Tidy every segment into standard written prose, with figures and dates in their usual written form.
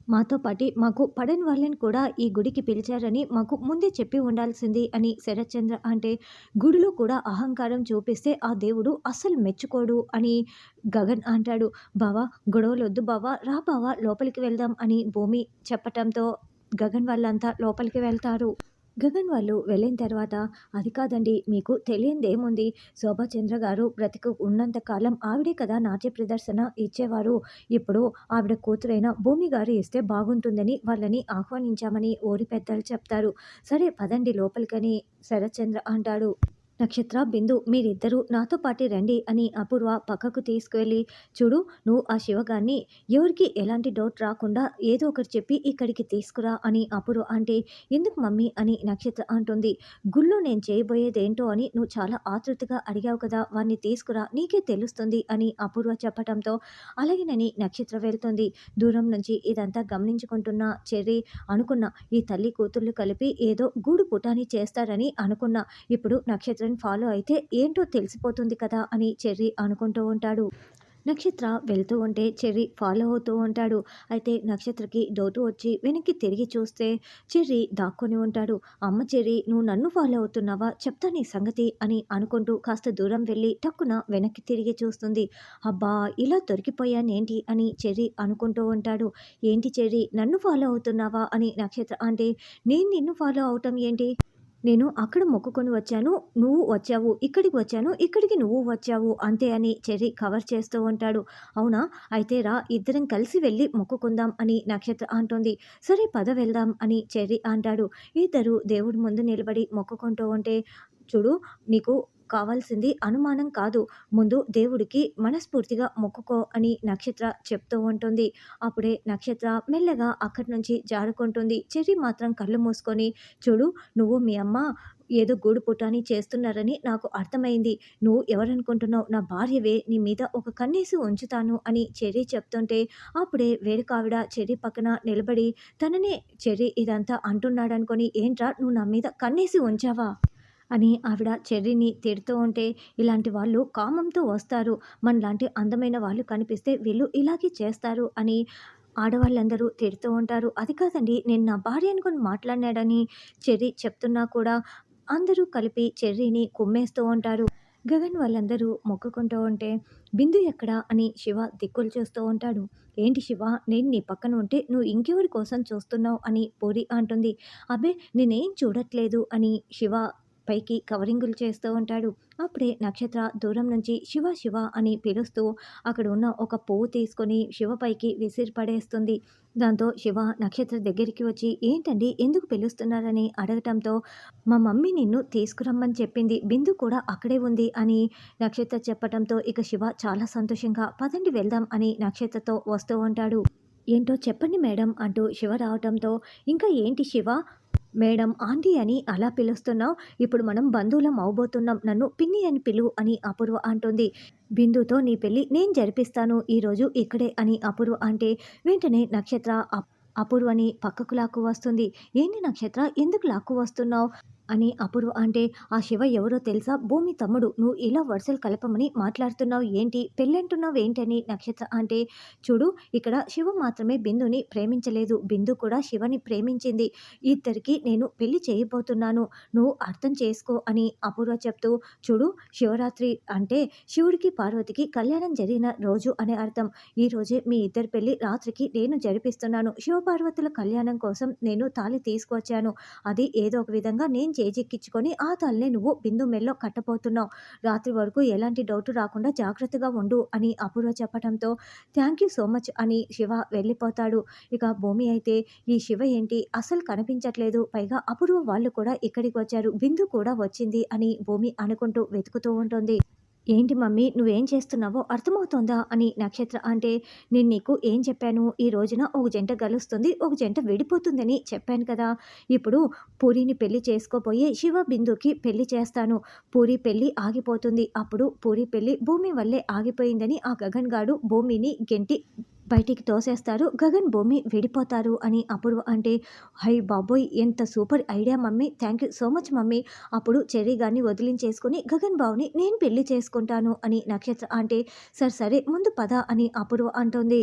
మాతో పాటి మాకు పడని వాళ్ళని కూడా ఈ గుడికి పిలిచారని మాకు ముందే చెప్పి ఉండాల్సింది అని శరత్చంద్ర అంటే, గుడిలో కూడా అహంకారం చూపిస్తే ఆ దేవుడు అస్సలు మెచ్చుకోడు అని గగన్ అంటాడు. బావా, గొడవలొద్దు బావా, రా బావా లోపలికి వెళ్దాం అని భూమి చెప్పటంతో గగన్ వాళ్ళంతా లోపలికి వెళ్తారు. గగన్ వాళ్ళు వెళ్ళిన తర్వాత, అది కాదండి, మీకు తెలియందేముంది, శోభాచంద్ర గారు బ్రతికి ఉన్నంత కాలం ఆవిడే కదా నాట్య ప్రదర్శన ఇచ్చేవారు. ఇప్పుడు ఆవిడ కూతురైన భూమి గారు ఇస్తే బాగుంటుందని వాళ్ళని ఆహ్వానించామని ఊరి పెద్దలు చెప్తారు. సరే పదండి లోపలికని శరత్చంద్ర అంటాడు. నక్షత్ర, బిందు మీరిద్దరూ నాతో పాటే రండి అని అపూర్వ పక్కకు తీసుకువెళ్ళి, చూడు, నువ్వు ఆ శివగాన్ని ఎవరికి ఎలాంటి డౌట్ రాకుండా ఏదో ఒకటి చెప్పి ఇక్కడికి తీసుకురా అని అపూర్వ అంటే, ఎందుకు మమ్మీ అని నక్షత్ర అంటుంది. గుళ్ళో నేను చేయబోయేదేంటో అని నువ్వు చాలా ఆతృతగా అడిగావు కదా, వాడిని తీసుకురా, నీకే తెలుస్తుంది అని అపూర్వ చెప్పటంతో అలాగేనని నక్షత్ర వెళ్తుంది. దూరం నుంచి ఇదంతా గమనించుకుంటున్న చెర్రీ అనుకున్న, ఈ తల్లి కూతుర్లు కలిపి ఏదో గూడు పుటాని చేస్తారని అనుకున్నా. ఇప్పుడు నక్షత్రం ఫాలో అయితే ఏంటో తెలిసిపోతుంది కదా అని చెర్రీ అనుకుంటూ ఉంటాడు. నక్షత్ర వెళ్తూ ఉంటే చెర్రీ ఫాలో అవుతూ ఉంటాడు. అయితే నక్షత్రకి డౌటు వచ్చి వెనక్కి తిరిగి చూస్తే చెర్రీ దాక్కొని ఉంటాడు. అమ్మ చెర్రీ, నువ్వు నన్ను ఫాలో అవుతున్నావా, చెప్తా నీ సంగతి అని అనుకుంటూ కాస్త దూరం వెళ్ళి టక్కున వెనక్కి తిరిగి చూస్తుంది. అబ్బా, ఇలా దొరికిపోయానేంటి అని చెర్రీ అనుకుంటూ ఉంటాడు. ఏంటి చెర్రీ, నన్ను ఫాలో అవుతున్నావా అని నక్షత్ర అంటే, నేను నిన్ను ఫాలో అవటం ఏంటి, నేను అక్కడ మొక్కుకొని వచ్చాను, నువ్వు వచ్చావు, ఇక్కడికి వచ్చాను, ఇక్కడికి నువ్వు వచ్చావు అంతే అని చెర్రీ కవర్ చేస్తూ ఉంటాడు. అవునా, అయితే రా, ఇద్దరం కలిసి వెళ్ళి మొక్కుకుందాం అని నక్షత్ర అంటుంది. సరే పద వెళ్దాం అని చెర్రీ అంటాడు. ఇద్దరు దేవుడి ముందు నిలబడి మొక్కుకుంటూ ఉంటే, చూడు, నీకు కావాల్సింది అనుమానం కాదు, ముందు దేవుడికి మనస్ఫూర్తిగా మొక్కుకో అని నక్షత్ర చెప్తూ ఉంటుంది. అప్పుడే నక్షత్ర మెల్లగా అక్కడి నుంచి జారుకుంటుంది. చెర్రీ మాత్రం కళ్ళు మూసుకొని, చూడు, నువ్వు మీ అమ్మ ఏదో గూడు పుటాని చేస్తున్నారని నాకు అర్థమైంది. నువ్వు ఎవరనుకుంటున్నావు, నా భార్యవే, నీ మీద ఒక కన్నేసి ఉంచుతాను అని చెర్రీ చెప్తుంటే, అప్పుడే వేరొకావిడ చెర్రీ పక్కన నిలబడి తననే చెర్రీ ఇదంతా అంటున్నాడనుకొని, ఏంట్రా నువ్వు నా మీద కన్నేసి ఉంచావా అని ఆవిడ చెర్రీని తిడుతూ ఉంటే, ఇలాంటి వాళ్ళు కామంతో వస్తారు, మనలాంటి అందమైన వాళ్ళు కనిపిస్తే వీళ్ళు ఇలాగే చేస్తారు అని ఆడవాళ్ళందరూ తిడుతూ ఉంటారు. అది కాదండి, నేను నా భార్య అనుకుని మాట్లాడినాడని చెర్రీ చెప్తున్నా కూడా అందరూ కలిపి చెర్రీని కుమ్మేస్తూ ఉంటారు. గగన్ వాళ్ళందరూ మొక్కుకుంటూ ఉంటే, బిందు ఎక్కడా అని శివ దిక్కులు చూస్తూ ఉంటాడు. ఏంటి శివ, నేను నీ పక్కన ఉంటే నువ్వు ఇంకెవరి కోసం చూస్తున్నావు అని పూరి అంటుంది. అబ్బే, నేనేం చూడట్లేదు అని శివ పైకి కవరింగులు చేస్తూ ఉంటాడు. అప్పుడే నక్షత్ర దూరం నుంచి శివ శివ అని పిలుస్తూ అక్కడ ఉన్న ఒక పువ్వు తీసుకొని శివ పైకి విసిరి పడేస్తుంది. దాంతో శివ నక్షత్ర దగ్గరికి వచ్చి, ఏంటండి ఎందుకు పిలుస్తున్నారని అడగటంతో, మా మమ్మీ నిన్ను తీసుకురమ్మని చెప్పింది, బిందు కూడా అక్కడే ఉంది అని నక్షత్ర చెప్పటంతో ఇక శివ చాలా సంతోషంగా పదండి వెళ్దాం అని నక్షత్రతో వస్తూ ఉంటాడు. ఏంటో చెప్పండి మేడం అంటూ శివ రావటంతో, ఇంకా ఏంటి శివ, మేడం ఆంటీ అని అలా పిలుస్తున్నావు, ఇప్పుడు మనం బంధువులం అవబోతున్నాం, నన్ను పిన్ని అని పిలువు అని అపూర్వ అంటుంది. బిందుతో నీ పెళ్ళి నేను జరిపిస్తాను ఈరోజు ఇక్కడే అని అపూర్వ అంటే, వెంటనే నక్షత్ర అపూర్వని పక్కకు లాక్కు వస్తుంది. ఏంటి నక్షత్ర, ఎందుకు లాక్కు వస్తున్నావు అని అపూర్వ అంటే, ఆ శివ ఎవరో తెలుసా, భూమి తమ్ముడు, నువ్వు ఇలా వరుసలు కలపమని మాట్లాడుతున్నావు ఏంటి, పెళ్ళంటున్నావు ఏంటని నక్షత్ర అంటే, చూడు, ఇక్కడ శివ మాత్రమే బిందుని ప్రేమించలేదు, బిందు కూడా శివని ప్రేమించింది, ఇద్దరికి నేను పెళ్లి చేయబోతున్నాను, నువ్వు అర్థం చేసుకో అని అపూర్వ చెప్తూ, చూడు, శివరాత్రి అంటే శివుడికి పార్వతికి కళ్యాణం జరిగిన రోజు అనే అర్థం, ఈ రోజే మీ ఇద్దరి పెళ్లి రాత్రికి నేను జరిపిస్తున్నాను, శివపార్వతుల కళ్యాణం కోసం నేను తాళి తీసుకొచ్చాను, అది ఏదో ఒక విధంగా నేను చేజిక్కించుకొని ఆ తాళినే నువ్వు బిందు మెల్లో కట్టబోతున్నావు, రాత్రి వరకు ఎలాంటి డౌట్ రాకుండా జాగ్రత్తగా ఉండు అని అపూర్వ చెప్పడంతో, థ్యాంక్ యూ సో మచ్ అని శివ వెళ్ళిపోతాడు. ఇక భూమి అయితే, ఈ శివ ఏంటి అస్సలు కనిపించట్లేదు, పైగా అపూర్వ వాళ్ళు కూడా ఇక్కడికి వచ్చారు, బిందు కూడా వచ్చింది అని భూమి అనుకుంటూ వెతుకుతూ ఉంటుంది. ఏంటి మమ్మీ, నువ్వేం చేస్తున్నావో అర్థమవుతోందా అని నక్షత్ర అంటే, నేను నీకు ఏం చెప్పాను, ఈ రోజున ఒక జంట కలుస్తుంది, ఒక జంట విడిపోతుందని చెప్పాను కదా, ఇప్పుడు పూరిని పెళ్లి చేసుకోబోయే శివ బిందుకి పెళ్లి చేస్తాను, పూరి పెళ్లి ఆగిపోతుంది, అప్పుడు పూరి పెళ్లి భూమి వల్లే ఆగిపోయిందని ఆ గగన్ గాడు భూమిని గెంటి బయటికి తోసేస్తారు, గగన్ భూమి విడిపోతారు అని అపూర్వ అంటే, హై బాబోయ్, ఎంత super idea mummy, thank you so much mummy, అప్పుడు చెర్రీ గారిని వదిలించేసుకుని గగన్ బావుని నేను పెళ్లి చేసుకుంటాను అని నక్షత్ర అంటే, సరే సరే ముందు పద అని అపూర్వ అంటుంది.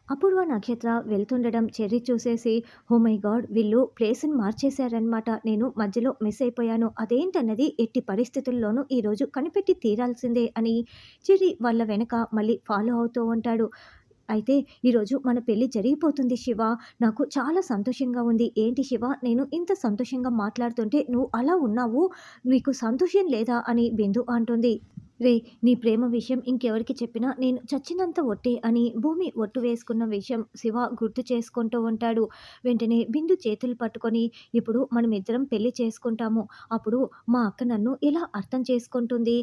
అపూర్వ, నక్షత్ర వెళ్తుండడం చెర్రీ చూసేసి, ఓ మై గాడ్! వీళ్ళు ప్లేస్‌ని మార్చేశారనమాట. నేను మధ్యలో మిస్ అయిపోయాను. అదేంటన్నది ఎట్టి పరిస్థితుల్లోనూ ఈరోజు కనిపెట్టి తీరాల్సిందే అని చెర్రీ వాళ్ళ వెనక మళ్ళీ ఫాలో అవుతూ ఉంటాడు. అయితే ఈరోజు మన పెళ్లి జరిగిపోతుంది శివ. నాకు చాలా సంతోషంగా ఉంది. ఏంటి శివ, నేను ఇంత సంతోషంగా మాట్లాడుతుంటే నువ్వు అలా ఉన్నావు. నీకు సంతోషం లేదా అని బిందు అంటుంది. రేయ్! నీ ప్రేమ విషయం ఇంకెవరికి చెప్పినా నేను చచ్చినంత ఒట్టే అని భూమి ఒట్టు వేసుకున్న విషయం శివ గుర్తు చేసుకుంటూ ఉంటాడు. వెంటనే బిందు చేతులు పట్టుకొని, ఇప్పుడు మనమిద్దరం పెళ్లి చేసుకుంటాము. అప్పుడు మా అక్క నన్ను ఎలా అర్థం చేసుకుంటుంది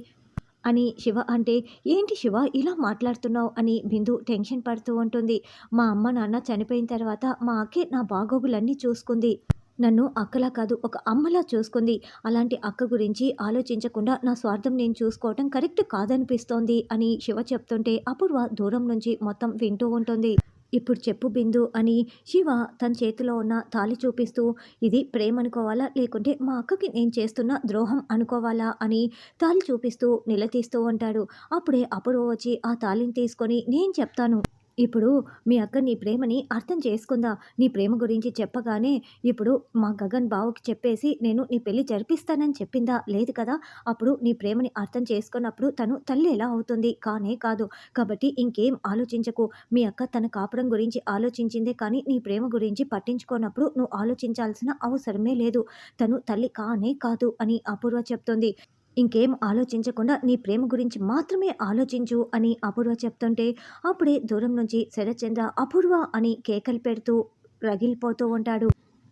అని శివ అంటే, ఏంటి శివ ఇలా మాట్లాడుతున్నావు అని బిందు టెన్షన్ పడుతూ ఉంటుంది. మా అమ్మ నాన్న చనిపోయిన తర్వాత మా అక్కే నా బాగోగులన్నీ చూసుకుంది. నన్ను అక్కలా కాదు, ఒక అమ్మలా చూసుకుంది. అలాంటి అక్క గురించి ఆలోచించకుండా నా స్వార్థం నేను చూసుకోవటం కరెక్ట్ కాదనిపిస్తోంది అని శివ చెప్తుంటే అపూర్వ దూరం నుంచి మొత్తం వింటూ ఉంటుంది. ఇప్పుడు చెప్పు బిందు అని శివ తన చేతిలో ఉన్న తాళి చూపిస్తూ, ఇది ప్రేమ అనుకోవాలా లేకుంటే మా అక్కకి నేను చేస్తున్న ద్రోహం అనుకోవాలా అని తాళి చూపిస్తూ నిలదీస్తూ ఉంటాడు. అప్పుడే అపూర్వ వచ్చి ఆ తాళిని తీసుకొని, నేను చెప్తాను ఇప్పుడు మీ అక్క నీ ప్రేమని అర్థం చేసుకుందా? నీ ప్రేమ గురించి చెప్పగానే ఇప్పుడు మా గగన్ బావకి చెప్పేసి నేను నీ పెళ్లి జరిపిస్తానని చెప్పిందా? లేదు కదా! అప్పుడు నీ ప్రేమని అర్థం చేసుకున్నప్పుడు తను తల్లి ఎలా అవుతుంది? కానే కాదు. కాబట్టి ఇంకేం ఆలోచించకు. మీ అక్క తన కాపురం గురించి ఆలోచించిందే కానీ నీ ప్రేమ గురించి పట్టించుకోనప్పుడు నువ్వు ఆలోచించాల్సిన అవసరమే లేదు. తను తల్లి కానే కాదు అని అపూర్వ చెప్తుంది. ఇంకేం ఆలోచించకుండా నీ ప్రేమ గురించి మాత్రమే ఆలోచించు అని అపూర్వ చెప్తుంటే, అప్పుడే దూరం నుంచి శరత్చంద్ర అపూర్వ అని కేకలు పెడుతూ రగిలిపోతూ ఉంటాడు.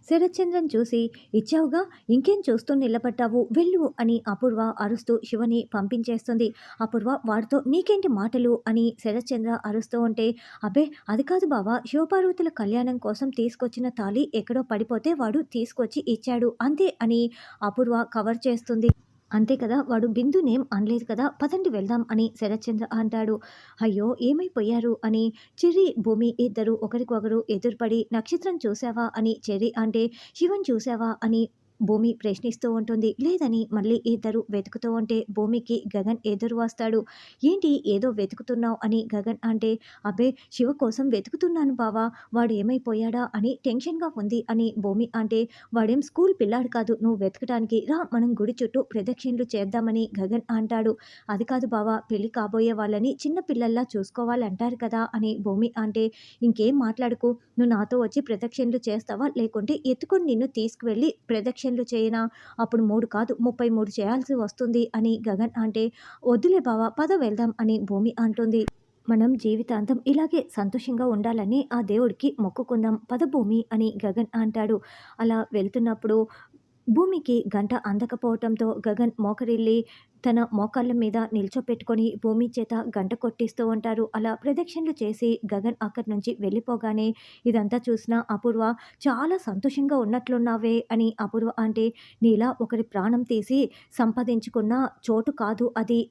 శరత్చంద్రని చూసి, ఇచ్చావుగా, ఇంకేం చూస్తూ నిలబడ్డావు, వెళ్ళు అని అపూర్వ అరుస్తూ శివని పంపించేస్తుంది. అపూర్వ వాడితో నీకేంటి మాటలు అని శరత్చంద్ర అరుస్తూ ఉంటే, అబ్బే అది కాదు బావ, శివపార్వతుల కళ్యాణం కోసం తీసుకొచ్చిన తాళి ఎక్కడో పడిపోతే వాడు తీసుకొచ్చి ఇచ్చాడు అంతే అని అపూర్వ కవర్ చేస్తుంది. అంతే కదా! వాడు బిందు నేమ్ అనలేదు కదా! పదండి వెళ్దాం అని శరత్చంద్ర అంటాడు. అయ్యో! ఏమైపోయారు అని చెర్రీ, భూమి ఇద్దరు ఒకరికొకరు ఎదురుపడి, నక్షత్రం చూసావా అని చెర్రీ అంటే, శివన్ చూసావా అని భూమి ప్రశ్నిస్తూ ఉంటుంది. లేదని మళ్ళీ ఇద్దరు వెతుకుతూ ఉంటే భూమికి గగన్ ఎదురు వస్తాడు. ఏంటి ఏదో వెతుకుతున్నావు అని గగన్ అంటే, అబ్బే శివ కోసం వెతుకుతున్నాను బావా, వాడు ఏమైపోయాడా అని టెన్షన్‌గా ఉంది అని భూమి అంటే, వాడేం స్కూల్ పిల్లాడు కాదు నువ్వు వెతకటానికి, రా మనం గుడి చుట్టూ ప్రదక్షిణలు చేద్దామని గగన్ అంటాడు. అది కాదు బావ, పెళ్లి కాబోయే వాళ్ళని చిన్న పిల్లల్లా చూసుకోవాలంటారు కదా అని భూమి అంటే, ఇంకేం మాట్లాడకు, నువ్వు నాతో వచ్చి ప్రదక్షిణలు చేస్తావా లేకుంటే ఎత్తుకొని నిన్ను తీసుకువెళ్ళి ప్రదక్షిణలు చేయనా? అప్పుడు 3 కాదు 33 చేయాల్సి వస్తుంది అని గగన్ అంటే, వద్దులే బావ పద వెళ్దాం అని భూమి అంటుంది. మనం జీవితాంతం ఇలాగే సంతోషంగా ఉండాలని ఆ దేవుడికి మొక్కుకుందాం పద భూమి అని గగన్ అంటాడు. అలా వెళ్తున్నప్పుడు భూమికి గంట అందకపోవటంతో గగన్ మోకరిల్లి తన మోకాళ్ళ మీద నిల్చోపెట్టుకొని భూమి చేత గంట కొట్టిస్తూ ఉంటారు. అలా ప్రదక్షిణలు చేసి గగన్ అక్కడి నుంచి వెళ్ళిపోగానే ఇదంతా చూసిన అపూర్వ, చాలా సంతోషంగా ఉన్నట్లున్నావే అని అపూర్వ అంటే, నీలా ఒకరి ప్రాణం తీసి సంపాదించుకున్న చోటు కాదు అది.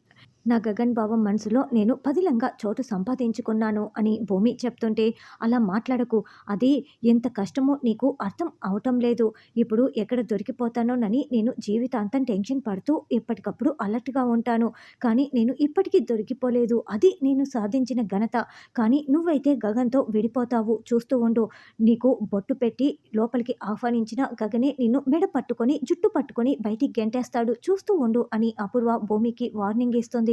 నా గగన్ బావ మనసులో నేను పదిలంగా చోటు సంపాదించుకున్నాను అని భూమి చెప్తుంటే, అలా మాట్లాడకు, అది ఎంత కష్టమో నీకు అర్థం అవటం లేదు. ఇప్పుడు ఎక్కడ దొరికిపోతానోనని నేను జీవితాంతం టెన్షన్ పడుతూ ఎప్పటికప్పుడు అలర్ట్‌గా ఉంటాను. కానీ నేను ఇప్పటికీ దొరికిపోలేదు. అది నేను సాధించిన ఘనత. కానీ నువ్వైతే గగన్‌తో విడిపోతావు, చూస్తూ ఉండు. నీకు బొట్టు పెట్టి లోపలికి ఆహ్వానించిన గగనే నిన్ను మెడ పట్టుకొని, జుట్టు పట్టుకొని బయటికి గెంటేస్తాడు, చూస్తూ ఉండు అని అపూర్వ భూమికి వార్నింగ్ ఇస్తుంది.